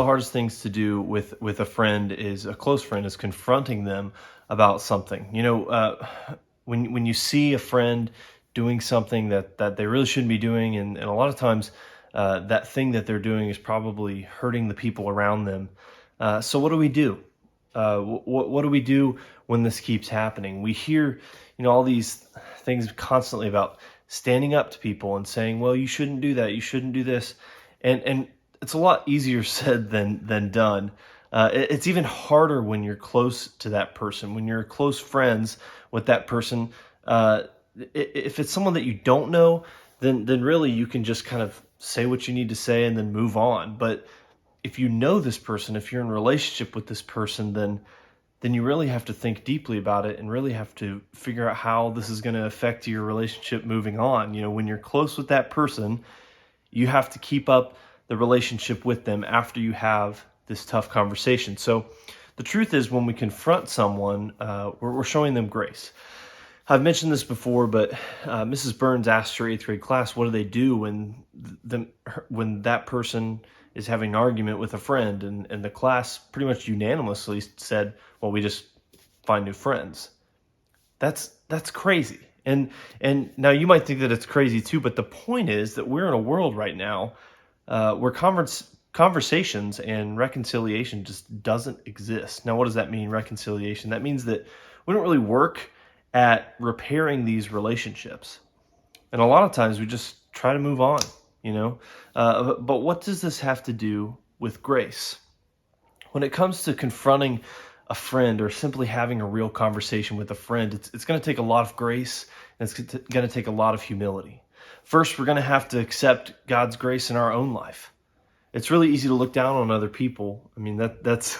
the hardest things to do with a friend is a close friend is confronting them about something. When you see a friend doing something that they really shouldn't be doing, and a lot of times that thing that they're doing is probably hurting the people around them. So what do we do? What do we do when this keeps happening? We hear, all these things constantly about standing up to people and saying, "Well, you shouldn't do that. You shouldn't do this," and it's a lot easier said than done. It's even harder when you're close to that person, when you're close friends with that person. If it's someone that you don't know, then really you can just kind of say what you need to say and then move on. But if you know this person, if you're in a relationship with this person, then you really have to think deeply about it and really have to figure out how this is going to affect your relationship moving on. When you're close with that person, you have to keep up the relationship with them after you have this tough conversation. So the truth is, when we confront someone, we're showing them grace. I've mentioned this before, but Mrs. Burns asked her 8th grade class, what do they do when that person is having an argument with a friend? And the class pretty much unanimously said, well, we just find new friends. That's crazy. And now you might think that it's crazy too, but the point is that we're in a world right now where conversations and reconciliation just doesn't exist. Now, what does that mean, reconciliation? That means that we don't really work at repairing these relationships. And a lot of times we just try to move on, But what does this have to do with grace? When it comes to confronting a friend or simply having a real conversation with a friend, it's going to take a lot of grace, and it's going to take a lot of humility. First, we're going to have to accept God's grace in our own life. It's really easy to look down on other people. I mean, that's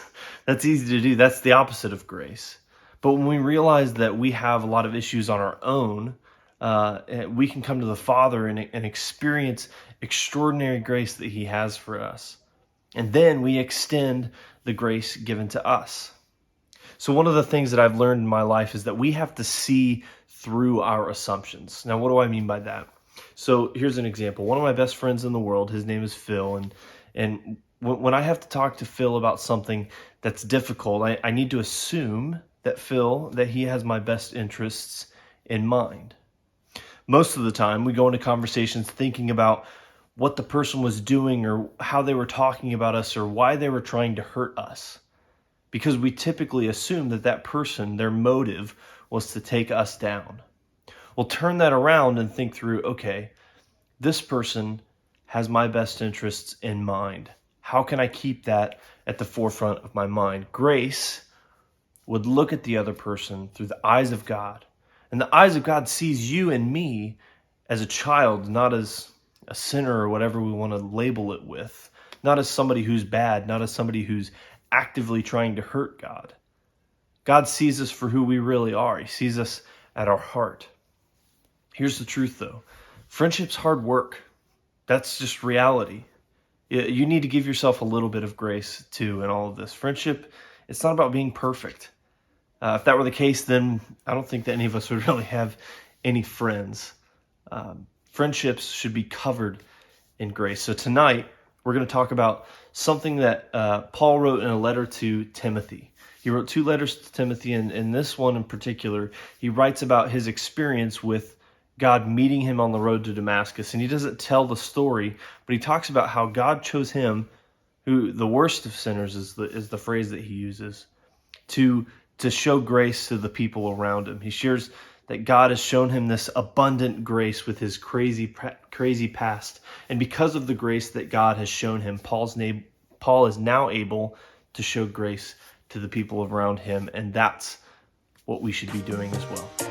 easy to do. That's the opposite of grace. But when we realize that we have a lot of issues on our own, we can come to the Father and experience extraordinary grace that He has for us. And then we extend the grace given to us. So one of the things that I've learned in my life is that we have to see through our assumptions. Now, what do I mean by that? So here's an example. One of my best friends in the world, his name is Phil, and when I have to talk to Phil about something that's difficult, I need to assume that he has my best interests in mind. Most of the time, we go into conversations thinking about what the person was doing or how they were talking about us or why they were trying to hurt us, because we typically assume that person, their motive was to take us down. We'll turn that around and think through, okay, this person has my best interests in mind. How can I keep that at the forefront of my mind? Grace would look at the other person through the eyes of God. And the eyes of God sees you and me as a child, not as a sinner or whatever we want to label it with, not as somebody who's bad, not as somebody who's actively trying to hurt God. God sees us for who we really are. He sees us at our heart. Here's the truth, though. Friendship's hard work. That's just reality. You need to give yourself a little bit of grace, too, in all of this. Friendship, it's not about being perfect. If that were the case, then I don't think that any of us would really have any friends. Friendships should be covered in grace. So tonight, we're going to talk about something that Paul wrote in a letter to Timothy. He wrote 2 letters to Timothy, and in this one in particular, he writes about his experience with God meeting him on the road to Damascus. And he doesn't tell the story, but he talks about how God chose him, who the worst of sinners is the phrase that he uses, to show grace to the people around him. He shares that God has shown him this abundant grace with his crazy past. And because of the grace that God has shown him, Paul is now able to show grace to the people around him. And that's what we should be doing as well.